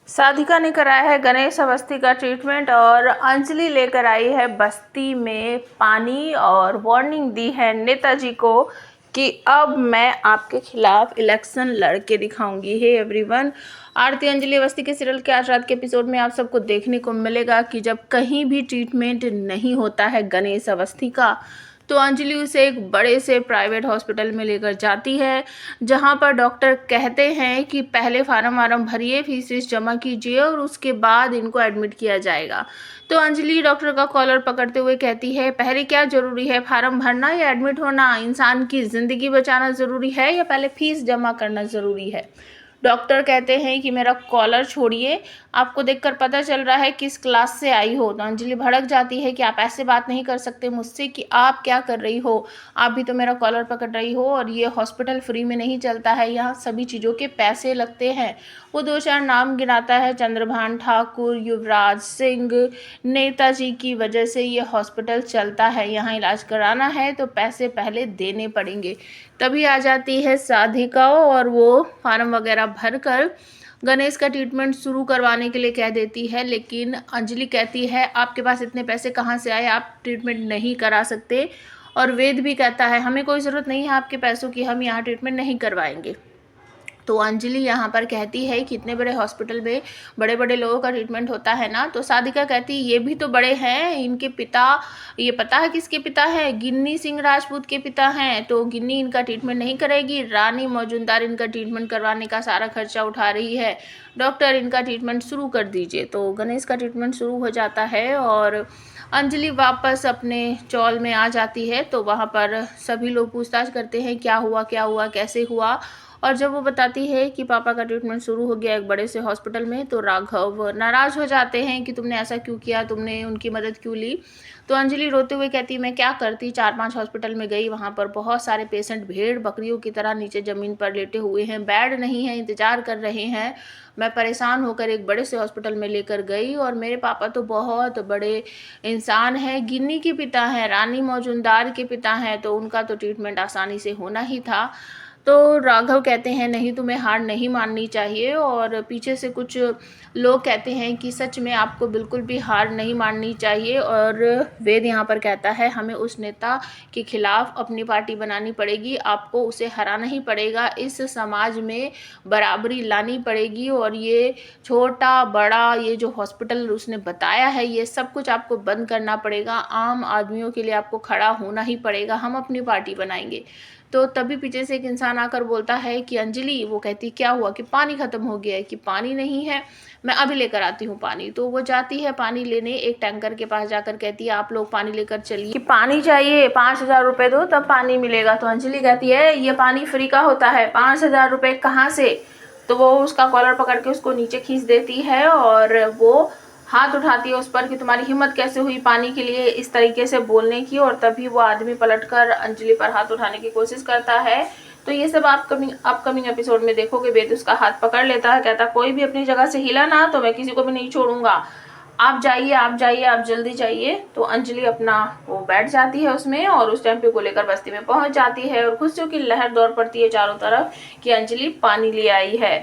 साधिका ने कराया है गणेश अवस्थी का ट्रीटमेंट और अंजलि लेकर आई है बस्ती में पानी और वार्निंग दी है नेताजी को कि अब मैं आपके खिलाफ इलेक्शन लड़के दिखाऊंगी। हे एवरीवन, आरती अंजलि अवस्थी के सीरियल के आज रात के एपिसोड में आप सबको देखने को मिलेगा कि जब कहीं भी ट्रीटमेंट नहीं होता है गणेश अवस्थी का तो अंजलि उसे एक बड़े से प्राइवेट हॉस्पिटल में लेकर जाती है, जहां पर डॉक्टर कहते हैं कि पहले फार्म भरिए, फीस जमा कीजिए और उसके बाद इनको एडमिट किया जाएगा। तो अंजलि डॉक्टर का कॉलर पकड़ते हुए कहती है, पहले क्या ज़रूरी है, फार्म भरना या एडमिट होना? इंसान की ज़िंदगी बचाना ज़रूरी है या पहले फीस जमा करना ज़रूरी है? डॉक्टर कहते हैं कि मेरा कॉलर छोड़िए, आपको देखकर पता चल रहा है किस क्लास से आई हो। तो अंजलि भड़क जाती है कि आप ऐसे बात नहीं कर सकते मुझसे कि आप क्या कर रही हो, आप भी तो मेरा कॉलर पकड़ रही हो और ये हॉस्पिटल फ्री में नहीं चलता है, यहाँ सभी चीज़ों के पैसे लगते हैं। वो 2-4 नाम गिनाता है, चंद्रभान ठाकुर, युवराज सिंह, नेताजी की वजह से ये हॉस्पिटल चलता है, यहाँ इलाज कराना है तो पैसे पहले देने पड़ेंगे। तभी आ जाती है साधिका और वो फार्म वगैरह भरकर गणेश का ट्रीटमेंट शुरू करवाने के लिए कह देती है, लेकिन अंजलि कहती है आपके पास इतने पैसे कहाँ से आए, आप ट्रीटमेंट नहीं करा सकते। और वेद भी कहता है हमें कोई ज़रूरत नहीं है आपके पैसों की, हम यहाँ ट्रीटमेंट नहीं करवाएंगे। तो अंजलि यहाँ पर कहती है कि इतने बड़े हॉस्पिटल में बड़े बड़े लोगों का ट्रीटमेंट होता है ना। तो साधिका कहती है ये भी तो बड़े हैं, इनके पिता, ये पता है किसके पिता हैं? गिन्नी सिंह राजपूत के पिता हैं। तो गिन्नी इनका ट्रीटमेंट नहीं करेगी, रानी मौजूदार इनका ट्रीटमेंट करवाने का सारा खर्चा उठा रही है। डॉक्टर इनका ट्रीटमेंट शुरू कर दीजिए। तो गणेश का ट्रीटमेंट शुरू हो जाता है और अंजलि वापस अपने चौल में आ जाती है। तो वहाँ पर सभी लोग पूछताछ करते हैं क्या हुआ, कैसे हुआ। और जब वो बताती है कि पापा का ट्रीटमेंट शुरू हो गया एक बड़े से हॉस्पिटल में, तो राघव नाराज़ हो जाते हैं कि तुमने ऐसा क्यों किया, तुमने उनकी मदद क्यों ली। तो अंजलि रोते हुए कहती मैं क्या करती, 4-5 हॉस्पिटल में गई, वहाँ पर बहुत सारे पेशेंट भेड़ बकरियों की तरह नीचे ज़मीन पर लेटे हुए हैं, बेड नहीं है, इंतज़ार कर रहे हैं। मैं परेशान होकर एक बड़े से हॉस्पिटल में लेकर गई और मेरे पापा तो बहुत बड़े इंसान हैं, गिन्नी के पिता हैं, रानी मौजूदार के पिता हैं, तो उनका तो ट्रीटमेंट आसानी से होना ही था। तो राघव कहते हैं नहीं, तुम्हें हार नहीं माननी चाहिए। और पीछे से कुछ लोग कहते हैं कि सच में आपको बिल्कुल भी हार नहीं माननी चाहिए। और वेद यहाँ पर कहता है हमें उस नेता के खिलाफ अपनी पार्टी बनानी पड़ेगी, आपको उसे हराना ही पड़ेगा, इस समाज में बराबरी लानी पड़ेगी और ये छोटा बड़ा ये जो हॉस्पिटल उसने बताया है ये सब कुछ आपको बंद करना पड़ेगा, आम आदमियों के लिए आपको खड़ा होना ही पड़ेगा, हम अपनी पार्टी बनाएंगे। तो तभी पीछे से एक इंसान आकर बोलता है कि अंजलि, वो कहती क्या हुआ, कि पानी ख़त्म हो गया है, कि पानी नहीं है, मैं अभी लेकर आती हूँ पानी। तो वो जाती है पानी लेने, एक टैंकर के पास जाकर कहती है आप लोग पानी लेकर चलिए, कि पानी चाहिए, 5,000 रुपये दो तब पानी मिलेगा। तो अंजलि कहती है ये पानी फ्री का होता है, 5,000 रुपये कहाँ से? तो वो उसका कॉलर पकड़ के उसको नीचे खींच देती है और वो हाथ उठाती है उस पर कि तुम्हारी हिम्मत कैसे हुई पानी के लिए इस तरीके से बोलने की। और तभी वो आदमी पलटकर अंजलि पर हाथ उठाने की कोशिश करता है। तो ये सब अपकमिंग एपिसोड में देखोगे। वेद उसका हाथ पकड़ लेता है, कहता कोई भी अपनी जगह से हिला ना तो मैं किसी को भी नहीं छोड़ूंगा, आप जाइए आप जाइए, आप जल्दी जाइए। तो अंजलि अपना वो बैठ जाती है उसमें और उस टेम्पो को लेकर बस्ती में पहुंच जाती है और खुशियों की लहर दौड़ पड़ती है चारों तरफ कि अंजलि पानी ले आई है।